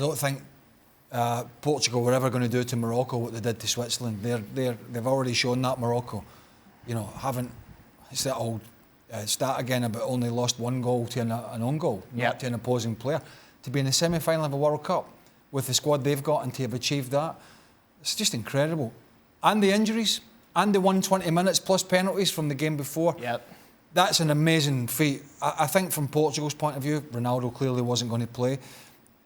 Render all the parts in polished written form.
I don't think Portugal were ever going to do to Morocco what they did to Switzerland. They've already shown that Morocco, haven't. It's that old stat again about only lost one goal to an own goal, not to an opposing player. To be in the semi-final of a World Cup with the squad they've got and to have achieved that, it's just incredible. And the injuries, and the 120 minutes plus penalties from the game before. That's an amazing feat. I think from Portugal's point of view, Ronaldo clearly wasn't going to play.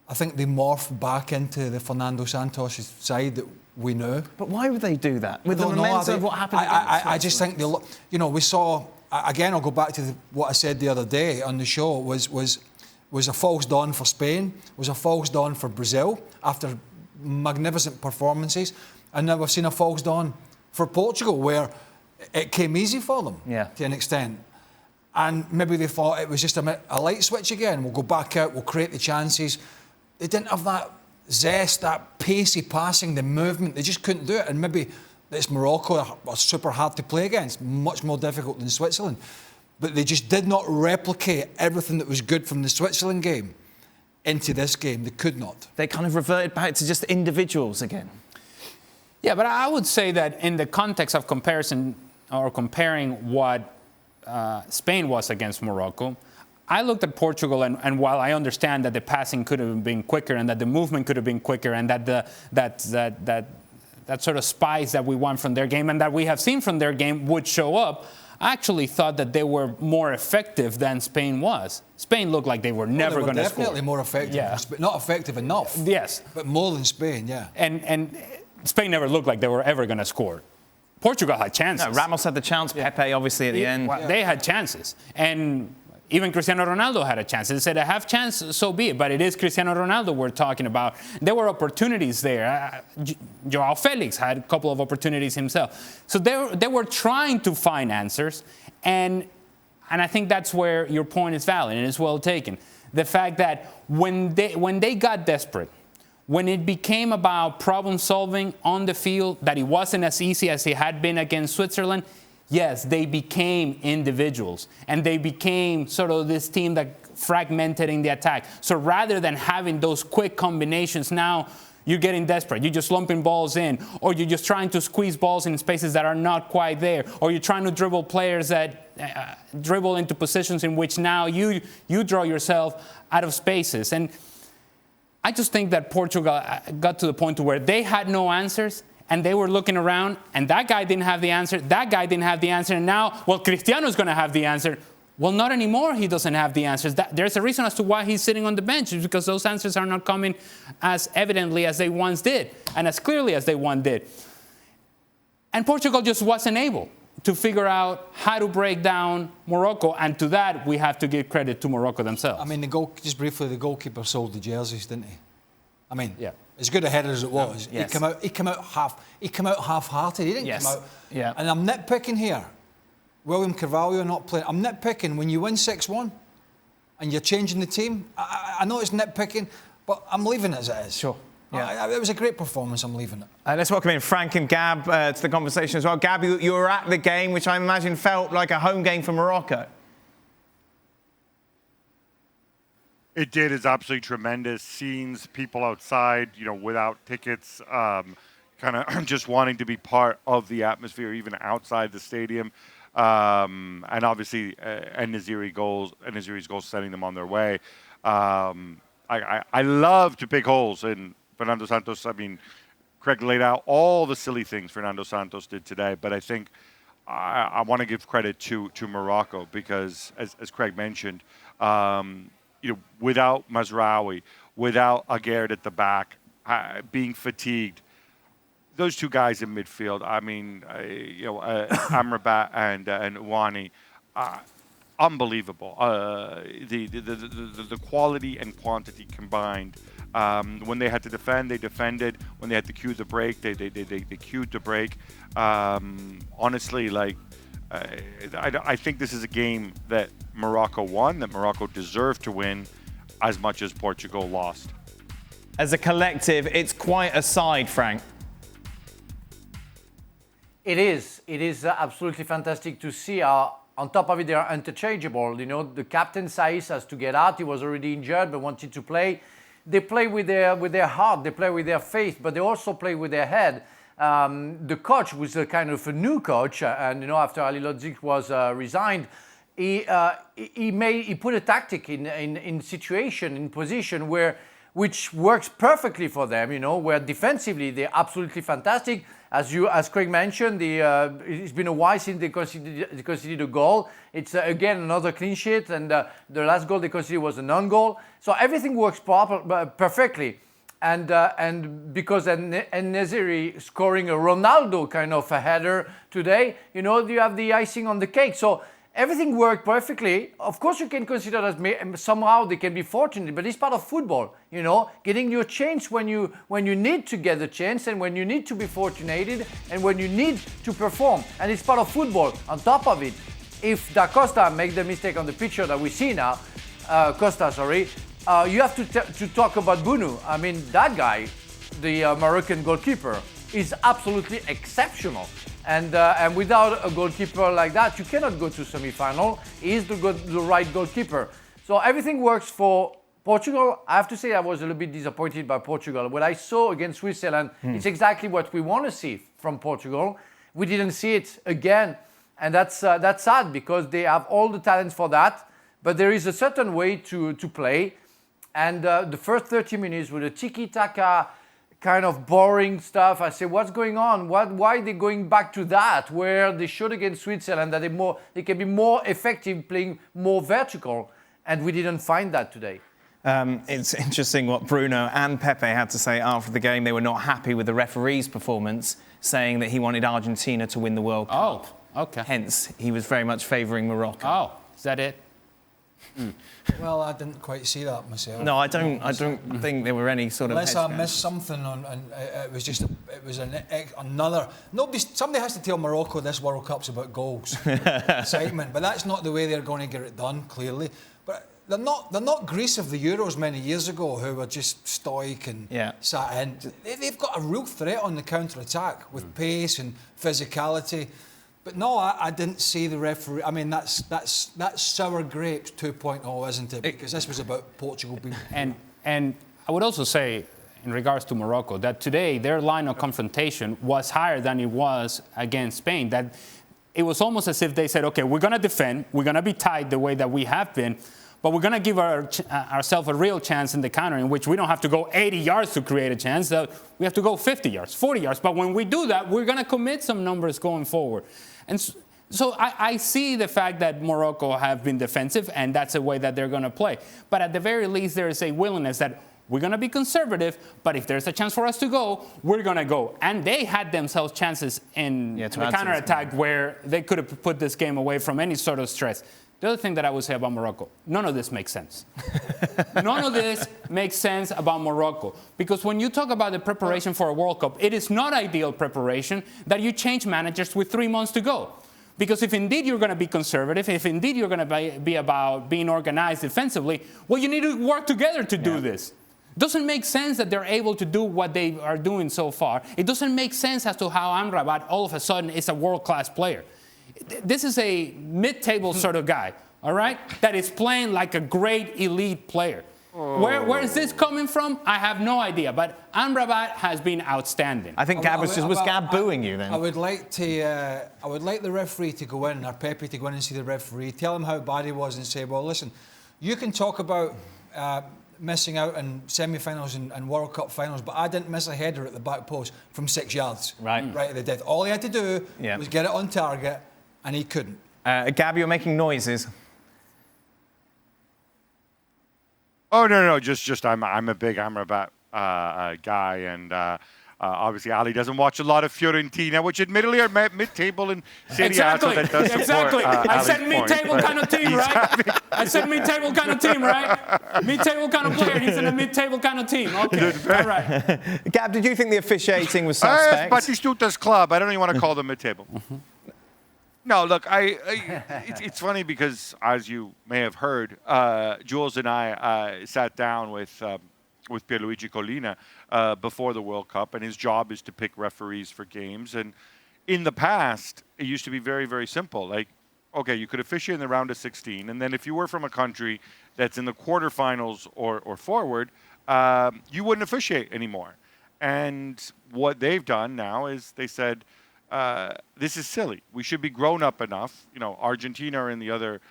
I think they morphed back into the Fernando Santos side that we knew. But why would they do that? With the momentum of what happened I just think, we saw, again, I'll go back to what I said the other day on the show, was a false dawn for Spain, was a false dawn for Brazil after magnificent performances. And now we've seen a false dawn for Portugal where it came easy for them to an extent. And maybe they thought it was just a light switch again. We'll go back out, we'll create the chances. They didn't have that zest, that pacey passing, the movement. They just couldn't do it. And maybe it's Morocco are super hard to play against, much more difficult than Switzerland. But they just did not replicate everything that was good from the Switzerland game into this game. They could not. They kind of reverted back to just individuals again. Yeah, but I would say that in the context of comparison or comparing what Spain was against Morocco, I looked at Portugal, and while I understand that the passing could have been quicker and that the movement could have been quicker and that that sort of spice that we want from their game and that we have seen from their game would show up, I actually thought that they were more effective than Spain was. Spain looked like they were never going to score. Definitely more effective. Yeah. Not effective enough. Yes. But more than Spain, yeah. And Spain never looked like they were ever going to score. Portugal had chances. No, Ramos had the chance, Pepe obviously at the end. Well, they had chances. And even Cristiano Ronaldo had a chance. They said, I have chance, so be it. But it is Cristiano Ronaldo we're talking about. There were opportunities there. Joao Felix had a couple of opportunities himself. So they were trying to find answers. And I think that's where your point is valid and it's well taken. The fact that when they got desperate, when it became about problem solving on the field, that it wasn't as easy as it had been against Switzerland, yes, they became individuals and they became sort of this team that fragmented in the attack. So rather than having those quick combinations, now you're getting desperate. You're just lumping balls in, or you're just trying to squeeze balls in spaces that are not quite there, or you're trying to dribble players that dribble into positions in which now you draw yourself out of spaces. And I just think that Portugal got to the point to where they had no answers. And they were looking around, and that guy didn't have the answer, that guy didn't have the answer, and now, well, Cristiano's going to have the answer. Well, not anymore, he doesn't have the answers. There's a reason as to why he's sitting on the bench, is because those answers are not coming as evidently as they once did, and as clearly as they once did. And Portugal just wasn't able to figure out how to break down Morocco, and to that, we have to give credit to Morocco themselves. I mean, just briefly, the goalkeeper sold the jerseys, didn't he? I mean, as good a header as it was, he came out half-hearted. He didn't come out. And I'm nitpicking here. William Carvalho not playing. I'm nitpicking when you win 6-1 and you're changing the team. I know it's nitpicking, but I'm leaving it as it is. Sure. Yeah. It was a great performance. I'm leaving it. Let's welcome in Frank and Gab to the conversation as well. Gab, you were at the game, which I imagine felt like a home game for Morocco. It did. It's absolutely tremendous. Scenes, people outside, without tickets, kind of just wanting to be part of the atmosphere, even outside the stadium. And obviously, En-Nesyri's goals setting them on their way. I love to pick holes in Fernando Santos. I mean, Craig laid out all the silly things Fernando Santos did today, but I think I want to give credit to Morocco because, as Craig mentioned, without Mazraoui, without Aguerd at the back, being fatigued, those two guys in midfield, I mean, Amrabat and Ouani, unbelievable. The quality and quantity combined. When they had to defend, they defended. When they had to cue the break, they cued the break. Honestly, I think this is a game that Morocco won, that Morocco deserved to win as much as Portugal lost. As a collective, it's quite a side, Frank. It is. It is absolutely fantastic to see how, on top of it, they are interchangeable. The captain, Saiss, has to get out. He was already injured but wanted to play. they play with their heart, they play with their faith, but they also play with their head. The coach was a kind of a new coach, and after Ali Lodzik was resigned, he put a tactic in situation, in position which works perfectly for them. Where defensively they're absolutely fantastic. As Craig mentioned, it's been a while since they conceded a goal. It's again another clean sheet, and the last goal they conceded was a non-goal. So everything works perfectly. And because En-Nesyri scoring a Ronaldo kind of a header today, you have the icing on the cake. So everything worked perfectly. Of course, you can consider that somehow they can be fortunate, but it's part of football. Getting your chance when you need to get the chance, and when you need to be fortunated, and when you need to perform, and it's part of football. On top of it, if Da Costa makes the mistake on the picture that we see now, you have to talk about Bunu. I mean, that guy, the Moroccan goalkeeper, is absolutely exceptional. And without a goalkeeper like that, you cannot go to semi-final. He is the right goalkeeper. So everything works for Portugal. I have to say I was a little bit disappointed by Portugal. What I saw against Switzerland, it's exactly what we want to see from Portugal. We didn't see it again. And that's sad, because they have all the talents for that. But there is a certain way to play. And the first 30 minutes with a tiki-taka kind of boring stuff, I say, what's going on? Why are they going back to that, where they showed against Switzerland that they can be more effective playing more vertical? And we didn't find that today. It's interesting what Bruno and Pepe had to say after the game. They were not happy with the referee's performance, saying that he wanted Argentina to win the World Cup. Oh, okay. Hence, he was very much favouring Morocco. Oh, is that it? Well, I didn't quite see that myself. No, I don't think there were any sort of. Unless I missed something and it was just another. Somebody has to tell Morocco this World Cup's about goals, excitement. But that's not the way they're going to get it done. Clearly, but they're not Greece of the Euros many years ago, who were just stoic and sat in. They've got a real threat on the counter attack with pace and physicality. But no, I didn't see the referee. I mean, that's sour grapes 2.0, isn't it? Because this was about Portugal being. And I would also say, in regards to Morocco, that today their line of confrontation was higher than it was against Spain. That it was almost as if they said, okay, we're going to defend, we're going to be tight the way that we have been, but we're going to give ourselves a real chance in the counter, in which we don't have to go 80 yards to create a chance. We have to go 50 yards, 40 yards. But when we do that, we're going to commit some numbers going forward. And so I see the fact that Morocco have been defensive, and that's the way that they're going to play. But at the very least, there is a willingness that we're going to be conservative, but if there's a chance for us to go, we're going to go. And they had themselves chances in the counterattack where they could have put this game away from any sort of stress. The other thing that I would say about Morocco, none of this makes sense. None of this makes sense about Morocco. Because when you talk about the preparation for a World Cup, it is not ideal preparation that you change managers with 3 months to go. Because if indeed you're going to be conservative, if indeed you're going to be about being organized defensively, well, you need to work together to do this. It doesn't make sense that they're able to do what they are doing so far. It doesn't make sense as to how Amrabat all of a sudden is a world-class player. This is a mid-table sort of guy, all right, that is playing like a great elite player. Where is this coming from? I have no idea, but Amrabat has been outstanding. I think Gab was Gab booing you then? I would like the referee to go in, or Pepe to go in and see the referee, tell him how bad he was, and say, well, listen, you can talk about missing out in semi-finals and World Cup finals, but I didn't miss a header at the back post from 6 yards. Right at the death. All he had to do was get it on target, and he couldn't. Gab, you're making noises. Oh, no, just I'm a big Amrabat guy, and obviously Ali doesn't watch a lot of Fiorentina, which admittedly are mid-table in Serie A, so that does support I said mid-table kind of team, right? I said mid-table kind of team, right? Mid-table kind of player. He's in a mid-table kind of team. Okay, all right. Gab, did you think the officiating was suspect? Batistuta's club. I don't even want to call them mid-table. No, look, it's funny because, as you may have heard, Jules and I sat down with Pierluigi Collina before the World Cup, and his job is to pick referees for games. And in the past, it used to be very, very simple. Like, okay, you could officiate in the round of 16, and then if you were from a country that's in the quarterfinals or forward, you wouldn't officiate anymore. And what they've done now is they said, this is silly. We should be grown up enough. Argentina are in the other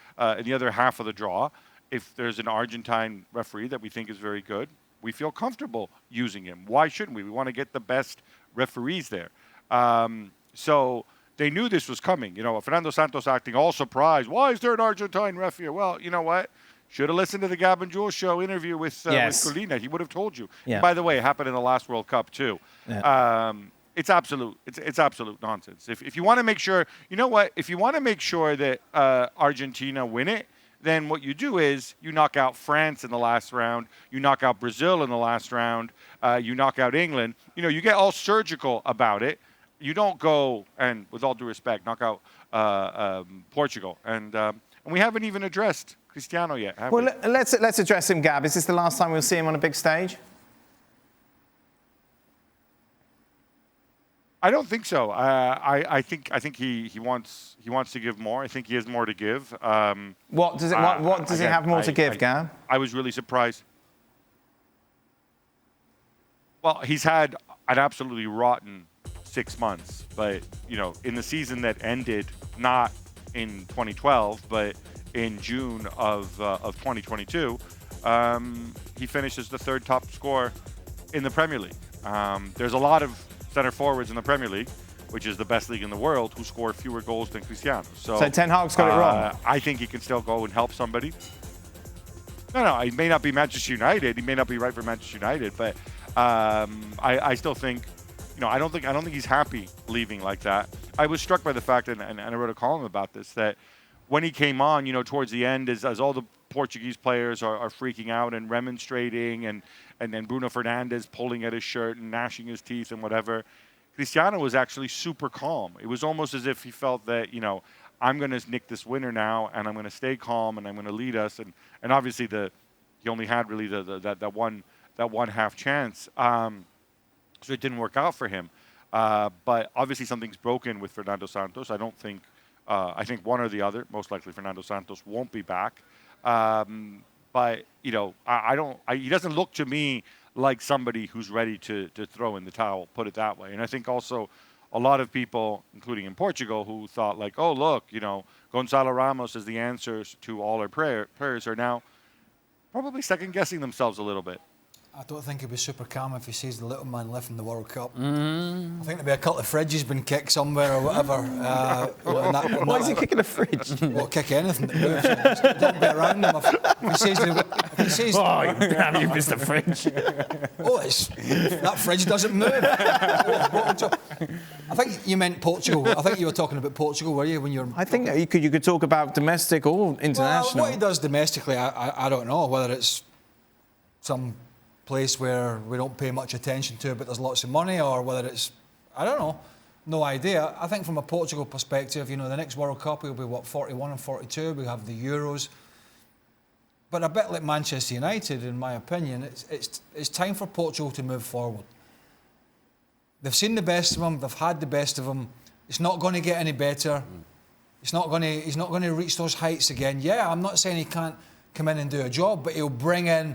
half of the draw. If there's an Argentine referee that we think is very good, we feel comfortable using him. Why shouldn't we? We want to get the best referees there. So they knew this was coming. Fernando Santos acting all surprised. Why is there an Argentine ref here? Well, you know what? Should have listened to the Gab and Jules show interview with Colina. He would have told you. Yeah. By the way, it happened in the last World Cup too. Yeah. It's absolute nonsense. If you want to make sure, if you want to make sure that Argentina win it, then what you do is you knock out France in the last round, you knock out Brazil in the last round, you knock out England. You get all surgical about it. You don't go and, with all due respect, knock out Portugal. And we haven't even addressed Cristiano yet, have we? Well, let's address him, Gab. Is this the last time we'll see him on a big stage? I don't think so. I think he wants to give more. I think he has more to give. What does he have more to give, Gab? I was really surprised. Well, he's had an absolutely rotten 6 months, but in the season that ended not in 2012, but in June of 2022, he finished as the third top scorer in the Premier League. There's a lot of center forwards in the Premier League, which is the best league in the world, who score fewer goals than Cristiano. So Ten Hag's got it wrong. I think he can still go and help somebody. No, he may not be Manchester United. He may not be right for Manchester United, but I still think, I don't think he's happy leaving like that. I was struck by the fact, and I wrote a column about this, that when he came on, towards the end, as all the Portuguese players are freaking out and remonstrating, and then Bruno Fernandes pulling at his shirt and gnashing his teeth and whatever, Cristiano was actually super calm. It was almost as if he felt that, I'm going to nick this winner now, and I'm going to stay calm, and I'm going to lead us. And obviously he only had really that one half chance, so it didn't work out for him. But obviously something's broken with Fernando Santos. I don't think. I think one or the other, most likely Fernando Santos, won't be back. But he doesn't look to me like somebody who's ready to throw in the towel, put it that way. And I think also a lot of people, including in Portugal, who thought like, oh, look, Gonzalo Ramos is the answer to all our prayers, are now probably second-guessing themselves a little bit. I don't think he'd be super calm if he sees the little man left in the World Cup. I think there'd be a couple of fridges been kicked somewhere or whatever. Why is he kicking a fridge? Well, kick anything that moves. Don't be around him. If he says, Oh, damn, you missed the fridge. That fridge doesn't move. I think you meant Portugal. I think you were talking about Portugal, were you? When you're. I think you could talk about domestic or international. Well, what he does domestically, I don't know whether it's some place where we don't pay much attention to, but there's lots of money, or whether it's, I don't know, no idea. I think from a Portugal perspective, the next World Cup will be 41 and 42. We have the Euros, but a bit like Manchester United, in my opinion, it's time for Portugal to move forward. They've seen the best of him. They've had the best of him. It's not going to get any better. He's not going to reach those heights again. Yeah, I'm not saying he can't come in and do a job, but he'll bring in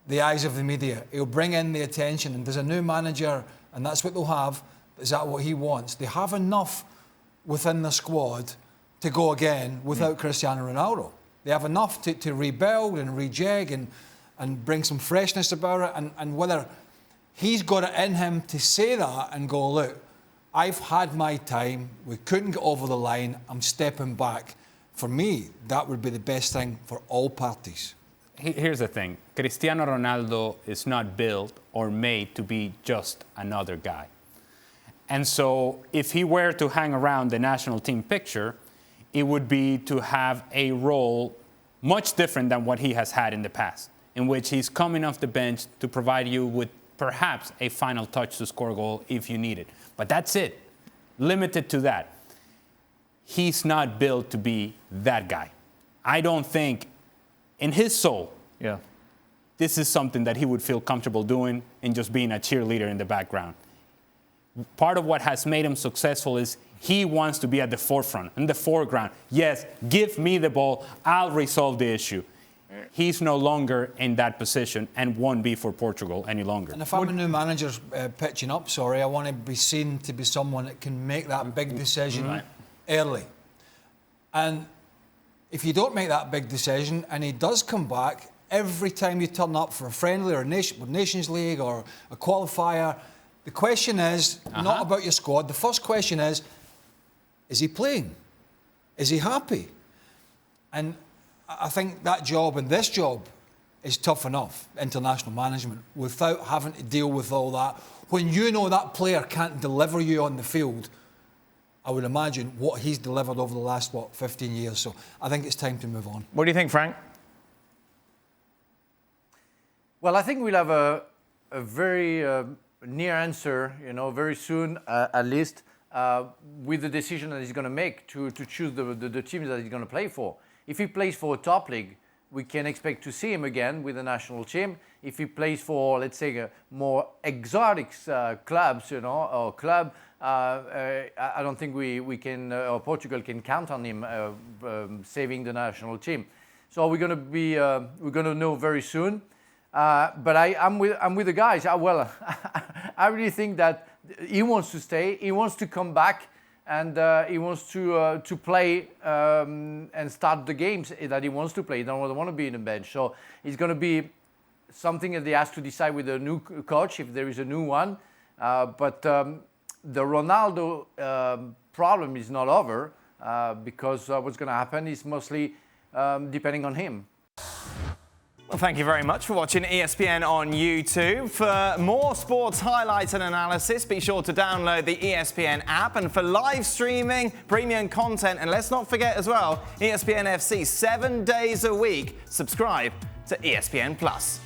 the eyes of the media. He'll bring in the attention, and there's a new manager, and that's what they'll have. Is that what he wants? They have enough within the squad to go again without Cristiano Ronaldo. They have enough to rebuild and rejig and bring some freshness about it, and whether he's got it in him to say that and go, look, I've had my time, we couldn't get over the line, I'm stepping back. For me, that would be the best thing for all parties. Here's the thing. Cristiano Ronaldo is not built or made to be just another guy. And so if he were to hang around the national team picture, it would be to have a role much different than what he has had in the past, in which he's coming off the bench to provide you with perhaps a final touch to score a goal if you need it. But that's it. Limited to that. He's not built to be that guy. I don't think in his soul, this is something that he would feel comfortable doing and just being a cheerleader in the background. Part of what has made him successful is he wants to be at the forefront, in the foreground. Yes, give me the ball, I'll resolve the issue. he's no longer in that position and won't be for Portugal any longer. And if I'm a new manager pitching up, I want to be seen to be someone that can make that big decision early. And if you don't make that big decision and he does come back, every time you turn up for a friendly or Nations League or a qualifier, the question is not about your squad. The first question is he playing? Is he happy? And I think that job and this job is tough enough, international management, without having to deal with all that. When you know that player can't deliver you on the field, I would imagine what he's delivered over the last, 15 years. So I think it's time to move on. What do you think, Frank? Well, I think we'll have a very near answer, very soon, at least, with the decision that he's going to make to choose the teams that he's going to play for. If he plays for a top league, we can expect to see him again with the national team. If he plays for, let's say, more exotic clubs, or club, I don't think we can, or Portugal can count on him saving the national team. So we're going to know very soon. But I'm with the guys. I really think that he wants to stay. He wants to come back. And he wants to play and start the games that he wants to play. He doesn't want to be in the bench. So it's going to be something that he has to decide with a new coach, if there is a new one. But the Ronaldo problem is not over because what's going to happen is mostly depending on him. Well, thank you very much for watching ESPN on YouTube. For more sports highlights and analysis, be sure to download the ESPN app. And for live streaming, premium content, and let's not forget as well, ESPN FC 7 days a week. Subscribe to ESPN+.